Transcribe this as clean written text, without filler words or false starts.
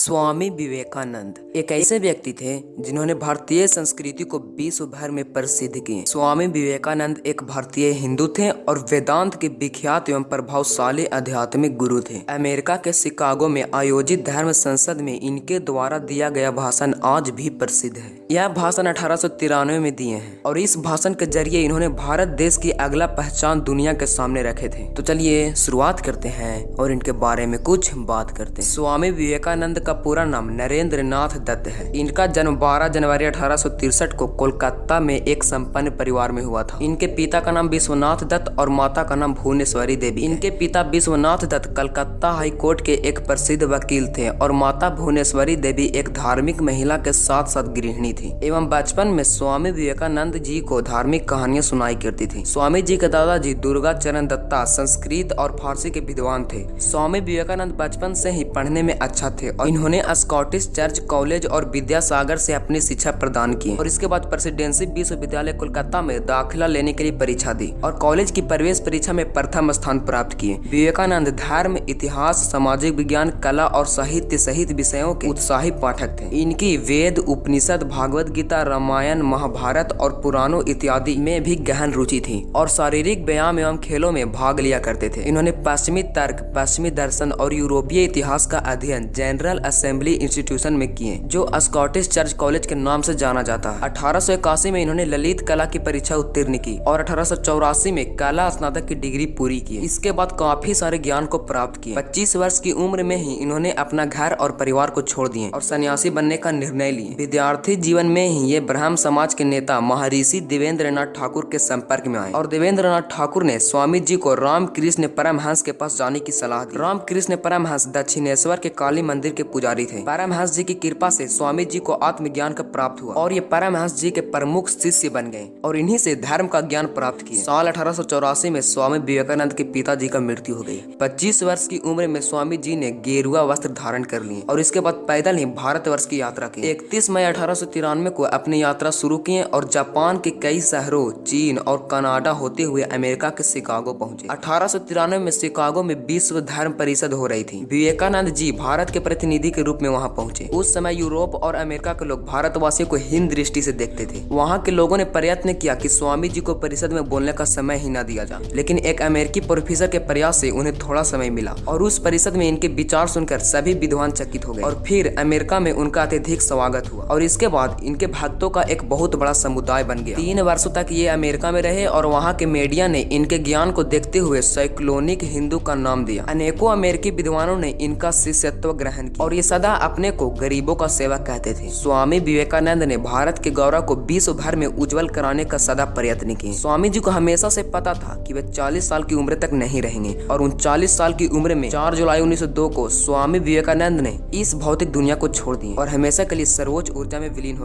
स्वामी विवेकानंद एक ऐसे व्यक्ति थे जिन्होंने भारतीय संस्कृति को विश्व भर में प्रसिद्ध किए। स्वामी विवेकानंद एक भारतीय हिंदू थे और वेदांत के विख्यात एवं प्रभावशाली आध्यात्मिक गुरु थे। अमेरिका के शिकागो में आयोजित धर्म संसद में इनके द्वारा दिया गया भाषण आज भी प्रसिद्ध है। यह भाषण 1893 में दिए हैं और इस भाषण के जरिए इन्होंने भारत देश की अगला पहचान दुनिया के सामने रखे थे। तो चलिए शुरुआत करते हैं और इनके बारे में कुछ बात करते हैं। स्वामी विवेकानंद का पूरा नाम नरेंद्र नाथ दत्त है। इनका जन्म 12 जनवरी 1863 को कोलकाता में एक संपन्न परिवार में हुआ था। इनके पिता का नाम विश्वनाथ दत्त और माता का नाम भुवनेश्वरी देवी। इनके पिता विश्वनाथ दत्त कलकत्ता हाई कोर्ट के एक प्रसिद्ध वकील थे और माता भुवनेश्वरी देवी एक धार्मिक महिला के साथ साथ गृहिणी थी एवं बचपन में स्वामी विवेकानंद जी को धार्मिक कहानियां सुनाई करती थी। स्वामी जी के दादाजी दुर्गा चरण दत्ता संस्कृत और फारसी के विद्वान थे। स्वामी विवेकानंद बचपन से ही पढ़ने में अच्छा थे और इन्होंने स्कॉटिश चर्च कॉलेज और विद्यासागर से अपनी शिक्षा प्रदान की और इसके बाद प्रेसिडेंसी विश्वविद्यालय कोलकाता में दाखिला लेने के लिए परीक्षा दी और कॉलेज की प्रवेश परीक्षा में प्रथम स्थान प्राप्त किए। विवेकानंद धर्म, इतिहास, सामाजिक विज्ञान, कला और साहित्य सहित विषयों के उत्साही पाठक थे। इनकी वेद, उपनिषद, भागवत गीता, रामायण, महाभारत और पुराणों इत्यादि में भी गहन रुचि थी और शारीरिक व्यायाम एवं खेलों में भाग लिया करते थे। इन्होंने पश्चिमी तर्क, पश्चिमी दर्शन और यूरोपीय इतिहास का अध्ययन जनरल असेंबली इंस्टीट्यूशन में किए जो स्कॉटिश चर्च कॉलेज के नाम से जाना जाता है। 1881 में इन्होंने ललित कला की परीक्षा उत्तीर्ण की और 1884 में कला स्नातक की डिग्री पूरी की। इसके बाद काफी सारे ज्ञान को प्राप्त किए। 25 वर्ष की उम्र में ही इन्होंने अपना घर और परिवार को छोड़ दिए और सन्यासी बनने का निर्णय लिए। विद्यार्थी जीवन में ही ये ब्राह्म समाज के नेता महर्षि देवेंद्रनाथ ठाकुर के संपर्क में आए और देवेंद्रनाथ ठाकुर ने स्वामी जी को रामकृष्ण परमहंस के पास जाने की सलाह दी। रामकृष्ण परमहंस दक्षिणेश्वर के काली मंदिर के पुजारी थे। परमहंस जी की कृपा से स्वामी जी को आत्मज्ञान का प्राप्त हुआ और ये परमहंस जी के प्रमुख शिष्य बन गए और इन्हीं से धर्म का ज्ञान प्राप्त किया। साल 1884 में स्वामी विवेकानंद के पिताजी का मृत्यु हो गई। 25 वर्ष की उम्र में स्वामी जी ने गेरुआ वस्त्र धारण कर लिए और इसके बाद पैदल ही भारतवर्ष की यात्रा की। 31 मई 1893 को अपनी यात्रा शुरू किए और जापान के कई शहरों, चीन और कनाडा होते हुए अमेरिका के शिकागो पहुंचे। 1893 में शिकागो में विश्व धर्म परिषद हो रही थी। विवेकानंद जी भारत के प्रतिनिधि के रूप में वहां पहुंचे। उस समय यूरोप और अमेरिका के लोग भारतवासियों को हीन दृष्टि से देखते थे। वहां के लोगों ने प्रयत्न किया कि स्वामी जी को परिषद में बोलने का समय ही न दिया जाए, लेकिन एक अमेरिकी प्रोफेसर के प्रयास से उन्हें थोड़ा समय मिला और उस परिषद में इनके विचार सुनकर सभी विद्वान चकित हो गए और फिर अमेरिका में उनका अत्यधिक स्वागत हुआ और इसके बाद इनके भक्तों का एक बहुत बड़ा समुदाय बन गया। 3 वर्षों तक ये अमेरिका में रहे और वहाँ के मीडिया ने इनके ज्ञान को देखते हुए साइक्लोनिक हिंदू का नाम दिया। अनेकों अमेरिकी विद्वानों ने इनका शिष्यत्व ग्रहण किया और ये सदा अपने को गरीबों का सेवक कहते थे। स्वामी विवेकानंद ने भारत के गौरव को विश्व भर में उज्जवल कराने का सदा प्रयत्न किए। स्वामी जी को हमेशा से पता था कि वे 40 साल की उम्र तक नहीं रहेंगे और 39 साल की उम्र में 4 जुलाई 1902 को स्वामी विवेकानंद ने इस भौतिक दुनिया को छोड़ दिया और हमेशा के लिए सर्वोच्च ऊर्जा में विलीन हो